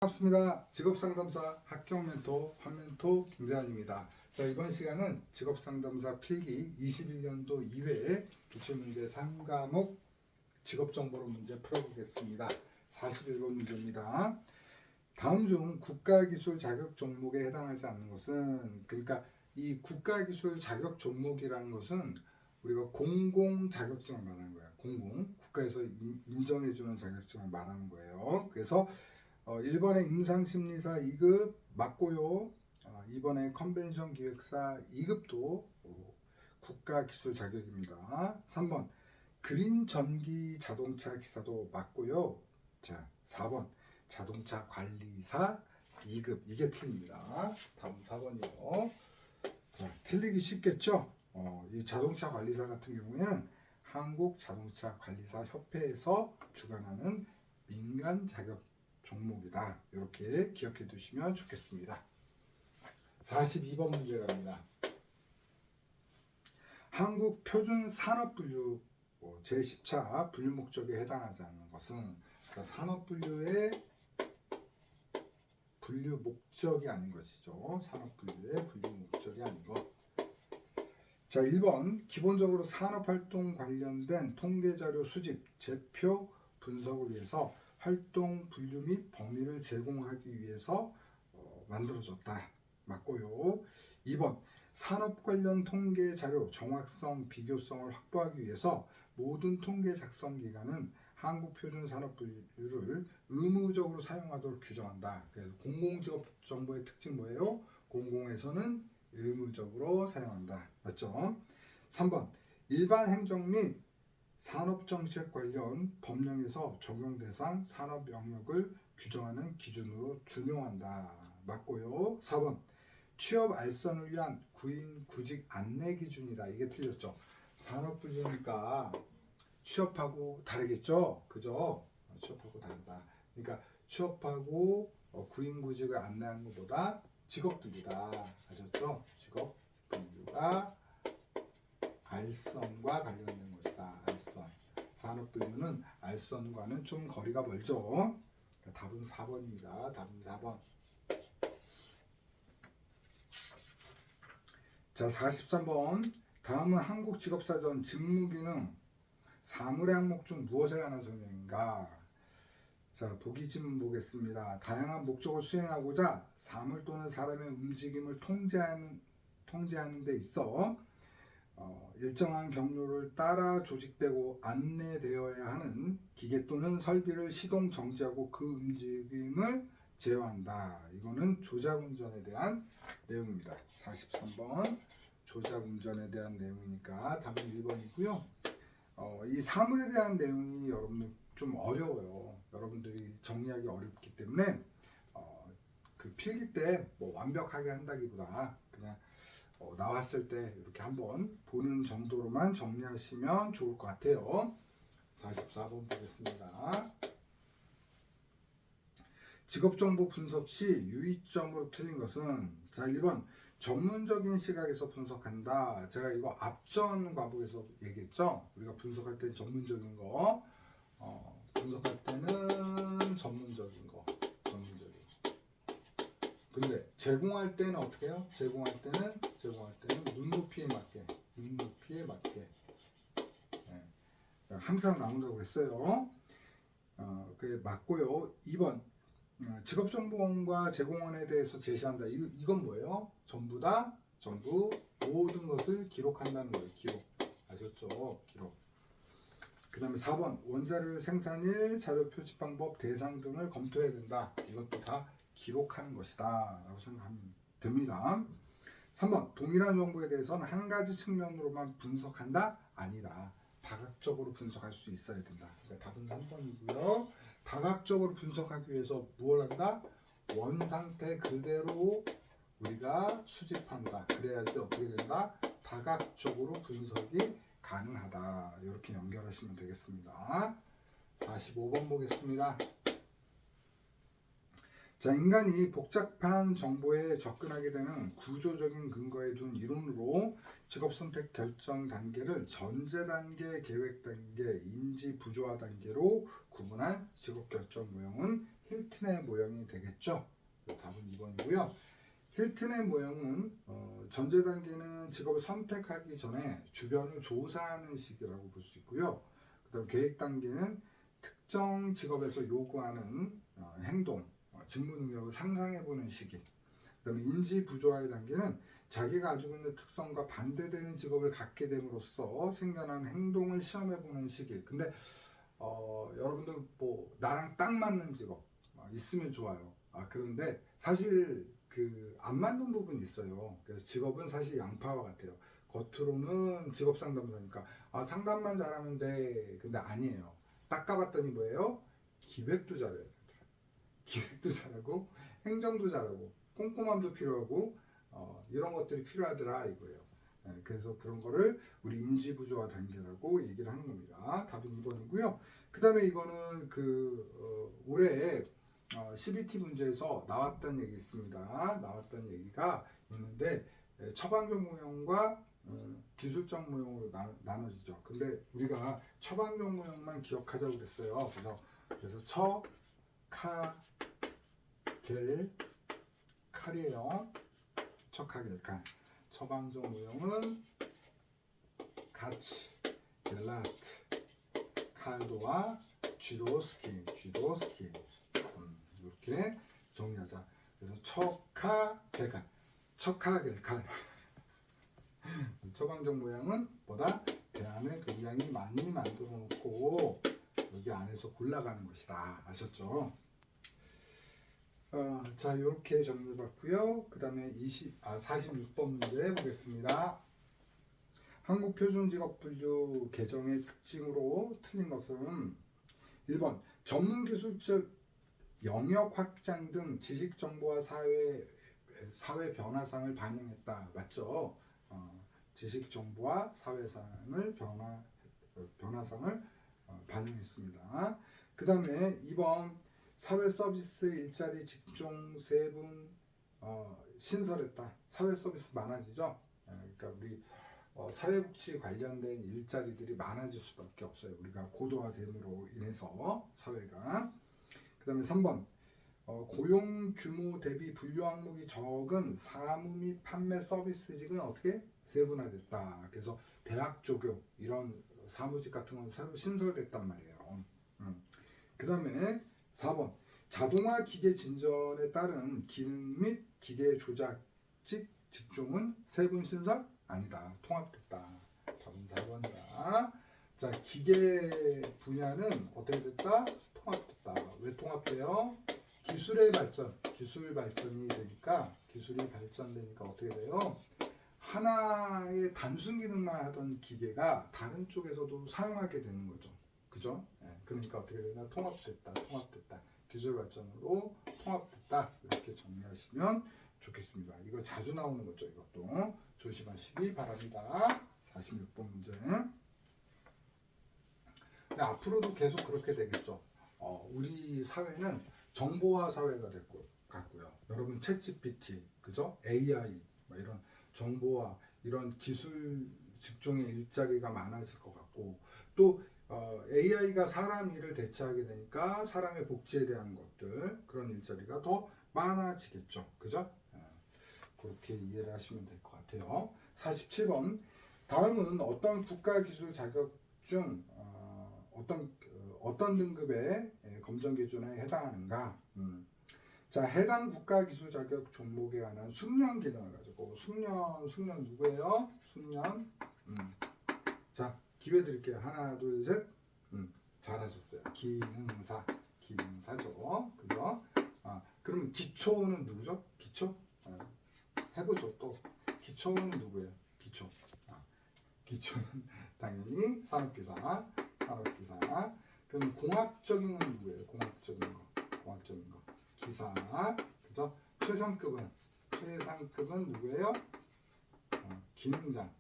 반갑습니다. 직업상담사 합격멘토 환멘토 김대한입니다. 자, 이번 시간은 직업상담사 필기 21년도 2회 기출문제 3과목 직업정보로 문제 풀어보겠습니다. 41번 문제입니다. 다음 중 국가기술 자격 종목에 해당하지 않는 것은, 그러니까 이 국가기술 자격 종목이라는 것은 우리가 공공 자격증을 말하는 거예요. 공공, 국가에서 인정해주는 자격증을 말하는 거예요. 그래서 1번에 임상심리사 2급 맞고요. 2번에 컨벤션 기획사 2급도 국가기술 자격입니다. 3번 그린 전기 자동차 기사도 맞고요. 자, 4번 자동차 관리사 2급, 이게 틀립니다. 다음 4번이요. 자, 틀리기 쉽겠죠? 이 자동차 관리사 같은 경우에는 한국자동차관리사협회에서 주관하는 민간 자격 종목이다. 이렇게 기억해 두시면 좋겠습니다. 42번 문제 갑니다. 한국표준산업분류 제10차 분류 목적에 해당하지 않는 것은, 산업분류의 분류 목적이 아닌 것이죠. 산업분류의 분류 목적이 아닌 것. 자, 1번 기본적으로 산업활동 관련된 통계자료 수집, 제표, 분석을 위해서 활동 분류 및 범위를 제공하기 위해서 만들어졌다. 맞고요. 2번 산업 관련 통계 자료 정확성, 비교성을 확보하기 위해서 모든 통계 작성 기관은 한국표준산업분류를 의무적으로 사용하도록 규정한다. 그래서 공공직업정보의 특징 뭐예요? 공공에서는 의무적으로 사용한다. 맞죠? 3번 일반 행정 및 산업정책 관련 법령에서 적용 대상 산업 영역을 규정하는 기준으로 준용한다. 맞고요. 4번 취업 알선을 위한 구인 구직 안내 기준이다. 이게 틀렸죠. 산업분류니까 취업하고 다르겠죠. 그죠? 취업하고 다르다. 그러니까 취업하고 구인 구직을 안내하는 것보다 직업분류다. 아셨죠? 직업분류가 알선과 관련된 것이다. 알선. 산업분류는 알선과는 좀 거리가 멀죠. 답은 4번입니다. 답은 4번. 자, 43번. 다음은 한국직업사전 직무기능 사물의 항목 중 무엇에 관한 설명인가? 자, 보기 질문 보겠습니다. 다양한 목적을 수행하고자 사물 또는 사람의 움직임을 통제하는 데 있어 일정한 경로를 따라 조직되고 안내되어야 하는 기계 또는 설비를 시동 정지하고 그 움직임을 제어한다. 이거는 조작운전에 대한 내용입니다. 43번 조작운전에 대한 내용이니까 답은 1번이고요. 이 사물에 대한 내용이 여러분들 좀 어려워요. 여러분들이 정리하기 어렵기 때문에 그 필기 때 뭐 완벽하게 한다기보다 그냥 나왔을 때 이렇게 한번 보는 정도로만 정리하시면 좋을 것 같아요. 44번 보겠습니다. 직업정보 분석 시 유의점으로 틀린 것은, 자, 1번 전문적인 시각에서 분석한다. 제가 이거 앞전 과목에서 얘기했죠. 우리가 분석할 때 전문적인 거, 분석할 때는 전문적인 거, 전문적인. 근데 제공할 때는 어떻게 해요? 제공할 때는 눈높이에 맞게, 네. 항상 나온다고 했어요. 그게 맞고요. 2번 직업정보원과 제공원에 대해서 제시한다. 이건 뭐예요? 전부 모든 것을 기록한다는 거예요. 기록. 아셨죠? 기록. 그 다음에 4번 원자료 생산일, 자료 표집 방법, 대상 등을 검토해야 된다. 이것도 다 기록하는 것이다 라고 생각하면 됩니다. 3번 동일한 정보에 대해서는 한 가지 측면으로만 분석한다? 아니다. 다각적으로 분석할 수 있어야 된다. 그러니까 답은 3번이고요. 다각적으로 분석하기 위해서 무엇을 한다? 원상태 그대로 우리가 수집한다. 그래야지 어떻게 된다? 다각적으로 분석이 가능하다. 이렇게 연결하시면 되겠습니다. 45번 보겠습니다. 자, 인간이 복잡한 정보에 접근하게 되는 구조적인 근거에 둔 이론으로 직업선택 결정 단계를 전제 단계, 계획 단계, 인지 부조화 단계로 구분한 직업결정 모형은 힐튼의 모형이 되겠죠. 답은 2번이고요. 힐튼의 모형은 전제 단계는 직업을 선택하기 전에 주변을 조사하는 시기라고 볼 수 있고요. 그다음 계획 단계는 특정 직업에서 요구하는 행동, 직무 능력을 상상해보는 시기. 그다음에 인지 부조화의 단계는 자기가 가지고 있는 특성과 반대되는 직업을 갖게 됨으로써 생겨난 행동을 시험해보는 시기. 근데 여러분들 뭐 나랑 딱 맞는 직업 있으면 좋아요. 그런데 사실 그 안 맞는 부분이 있어요. 그래서 직업은 사실 양파와 같아요. 겉으로는 직업 상담사니까 상담만 잘하면 돼. 근데 아니에요. 딱 까봤더니 뭐예요? 기획도 잘해야 되더라. 기획도 잘하고 행정도 잘하고 꼼꼼함도 필요하고 이런 것들이 필요하더라 이거예요. 그래서 그런 거를 우리 인지부조화 단계라고 얘기를 하는 겁니다. 답은 2번이고요. 그 다음에 이거는 올해 CBT 문제에서 나왔던 얘기 있습니다. 나왔던 얘기가 있는데 처방적 모형과 기술적 모형으로 나눠지죠. 근데 우리가 처방적 모형만 기억하자고 그랬어요. 그래서 처, 카, 겔, 칼이에요. 척하길 칼. 처방적 모형은 가치, 겔라트, 칼도와 쥐도스키 이렇게 정리하자. 그래서 척하겔칼, 척하겔칼. 처방적 모양은 뭐다? 대안을 굉장히 많이 만들어 놓고 여기 안에서 골라가는 것이다. 아셨죠? 자, 이렇게 정리해봤고요. 그 다음에 46번 문제 보겠습니다. 한국표준직업분류 개정의 특징으로 틀린 것은 1번 전문기술적 영역 확장 등 지식정보와 사회 변화상을 반영했다. 맞죠? 지식정보와 사회상을 변화상을 반영했습니다. 그 다음에 2번 사회서비스 일자리 직종 세분 신설했다. 사회서비스 많아지죠. 그러니까 우리 사회복지 관련된 일자리들이 많아질 수밖에 없어요. 우리가 고도화됨으로 인해서 사회가. 그 다음에 3번 고용 규모 대비 분류 항목이 적은 사무 및 판매 서비스직은 어떻게 세분화됐다. 그래서 대학 조교 이런 사무직 같은 건 새로 신설됐단 말이에요. 그 다음에 4번 자동화 기계 진전에 따른 기능 및 기계 조작직 직종은 세분 신설 아니다. 통합됐다. 답은 4번이다. 자, 기계 분야는 어떻게 됐다? 통합됐다. 왜 통합돼요? 기술 발전이 되니까 기술이 발전되니까 어떻게 돼요? 하나의 단순 기능만 하던 기계가 다른 쪽에서도 사용하게 되는 거죠. 그죠? 그러니까 어떻게 되나? 통합됐다. 기술 발전으로 통합됐다. 이렇게 정리하시면 좋겠습니다. 이거 자주 나오는 거죠. 이것도 조심하시기 바랍니다. 46번 문제. 근데 앞으로도 계속 그렇게 되겠죠. 우리 사회는 정보화 사회가 될 것 같고요. 여러분 챗GPT, 그죠? AI, 이런 정보화, 이런 기술 직종의 일자리가 많아질 것 같고, 또 AI가 사람 일을 대체하게 되니까 사람의 복지에 대한 것들, 그런 일자리가 더 많아지겠죠. 그죠? 그렇게 이해를 하시면 될 것 같아요. 47번. 다음은 어떤 국가기술 자격 중 어떤 등급의 검정 기준에 해당하는가? 자, 해당 국가기술 자격 종목에 관한 숙련 기능을 가지고 숙련 누구예요? 숙련. 자, 기회 드릴게요. 하나, 둘, 셋. 잘하셨어요. 기능사죠. 그죠? 그럼 기초는 누구죠? 기초? 해보죠. 또 기초는 누구예요? 기초는 당연히 산업기사. 그럼 공학적인 건 누구예요? 공학적인 거. 기사. 그죠? 최상급은 누구예요? 기능장.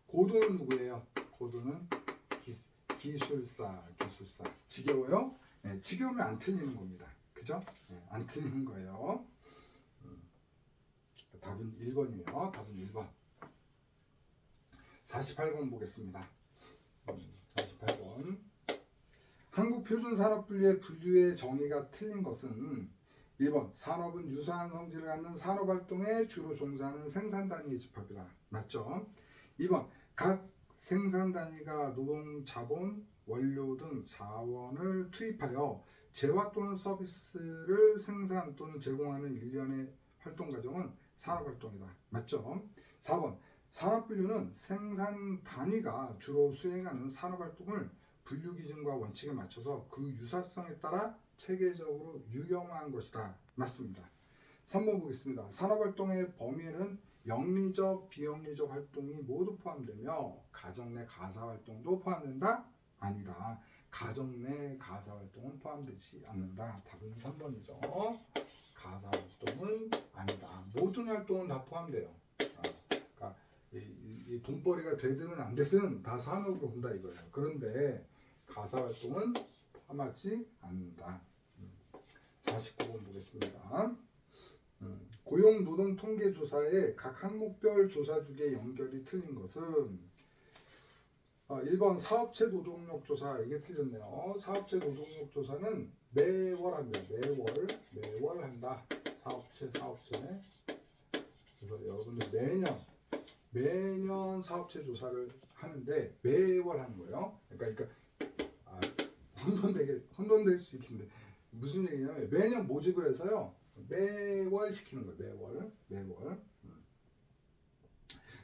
고도는 누구예요? 고도는 기술사. 지겨워요? 네, 지겨우면 안 틀리는 겁니다. 그죠? 네, 안 틀리는 거예요. 답은 1번이에요. 답은 1번. 48번 보겠습니다. 48번. 한국표준산업분류의 분류의 정의가 틀린 것은 1번 산업은 유사한 성질을 갖는 산업활동에 주로 종사하는 생산단위의 집합이다. 맞죠? 2번 각 생산단위가 노동, 자본, 원료 등 자원을 투입하여 재화 또는 서비스를 생산 또는 제공하는 일련의 활동 과정은 산업활동이다. 맞죠? 4번 산업분류는 생산 단위가 주로 수행하는 산업활동을 분류 기준과 원칙에 맞춰서 그 유사성에 따라 체계적으로 유형화한 것이다. 맞습니다. 3번 보겠습니다. 산업활동의 범위에는 영리적, 비영리적 활동이 모두 포함되며 가정 내 가사활동도 포함된다? 아니다. 가정 내 가사활동은 포함되지 않는다. 답은 3번이죠. 가사활동은 아니다. 모든 활동은 다 포함돼요. 그러니까 이 돈벌이가 되든 안 되든 다 산업으로 본다 이거예요. 그런데 가사활동은 포함하지 않는다. 49번 보겠습니다. 고용노동통계조사의 각 항목별 조사주기의 연결이 틀린 것은 1번 사업체 노동력 조사. 이게 틀렸네요. 사업체 노동력 조사는 매월 합니다. 매월 한다. 사업체. 그래서 여러분들 매년 사업체 조사를 하는데 매월 하는 거예요. 그러니까 혼돈될 수 있는데 무슨 얘기냐면 매년 모집을 해서요. 매월 시키는 거예요. 매월.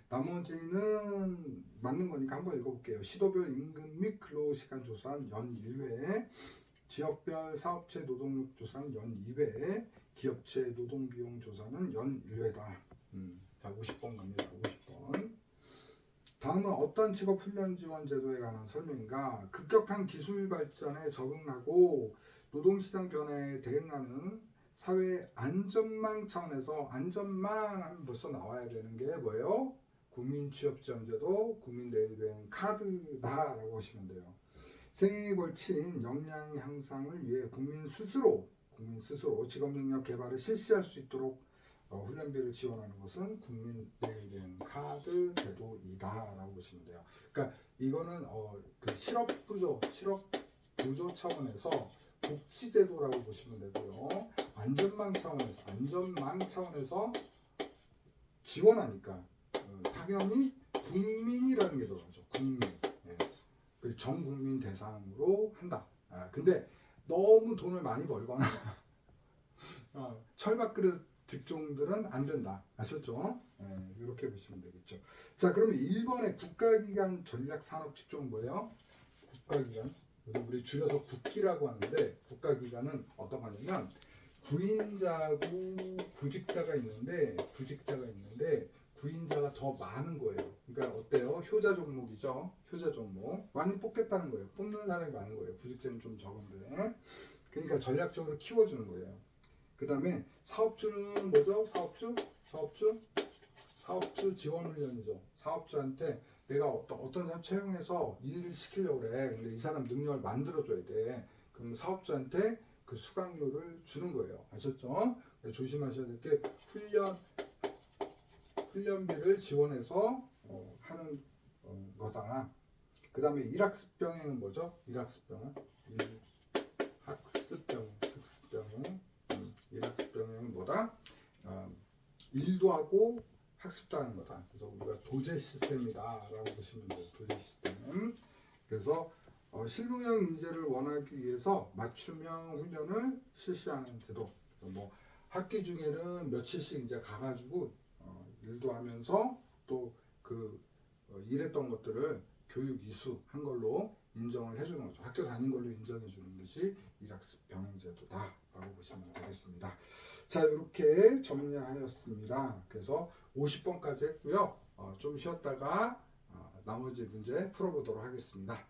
나머지는 맞는 거니까 한번 읽어볼게요. 시도별 임금 및 근로시간 조사는 연 1회, 지역별 사업체 노동력 조사는 연 2회, 기업체 노동비용 조사는 연 1회다. 자, 50번 갑니다. 50번. 다음은 어떤 직업훈련 지원 제도에 관한 설명인가? 급격한 기술 발전에 적응하고 노동시장 변화에 대응하는 사회 안전망 차원에서 안전망 하면 벌써 나와야 되는 게 뭐예요? 국민취업지원제도, 국민내일여행 카드다라고 하시면 돼요. 생애에 걸친 역량 향상을 위해 국민 스스로 직업능력 개발을 실시할 수 있도록 훈련비를 지원하는 것은 국민내일여행 카드 제도이다라고 보시면 돼요. 그러니까 이거는 그 실업부조 차원에서 복지제도라고 보시면 되고요. 안전망 차원에서 지원하니까 당연히 국민이라는 게 들어가죠. 국민. 전 국민 대상으로 한다. 근데 너무 돈을 많이 벌거나 철밥그릇 직종들은 안 된다. 아셨죠? 이렇게 보시면 되겠죠. 자, 그러면 1번의 국가기관 전략산업직종은 뭐예요? 국가기관. 우리 줄여서 국기라고 하는데 국가기관은 어떤 거냐면 구인자고 구직자가 있는데 구인자가 더 많은 거예요. 그러니까 어때요? 효자 종목이죠. 효자 종목. 많이 뽑겠다는 거예요. 뽑는 사람이 많은 거예요. 구직자는 좀 적은데. 그러니까 전략적으로 키워주는 거예요. 그 다음에 사업주는 뭐죠? 사업주 지원훈련이죠. 사업주한테 내가 어떤 사람 채용해서 일을 시키려고 그래. 근데 이 사람 능력을 만들어줘야 돼. 그럼 사업주한테 그 수강료를 주는 거예요. 아셨죠? 조심하셔야 될 게 훈련비를 지원해서 하는 거다. 그 다음에 일학습병행은 뭐죠? 일학습병행은 뭐다? 일도 하고 학습도 하는 거다. 그래서 우리가 도제 시스템이다라고 보시면 돼요. 도제 시스템. 그래서 실무형 인재를 원하기 위해서 맞춤형 훈련을 실시하는 제도. 뭐 학기 중에는 며칠씩 이제 가가지고 일도 하면서 또 그 일했던 것들을 교육 이수한 걸로 인정을 해주는 거죠. 학교 다닌 걸로 인정해 주는 것이 일학습 병행제도다라고 보시면 되겠습니다. 자, 이렇게 정리하였습니다. 그래서 50번까지 했고요. 좀 쉬었다가 나머지 문제 풀어보도록 하겠습니다.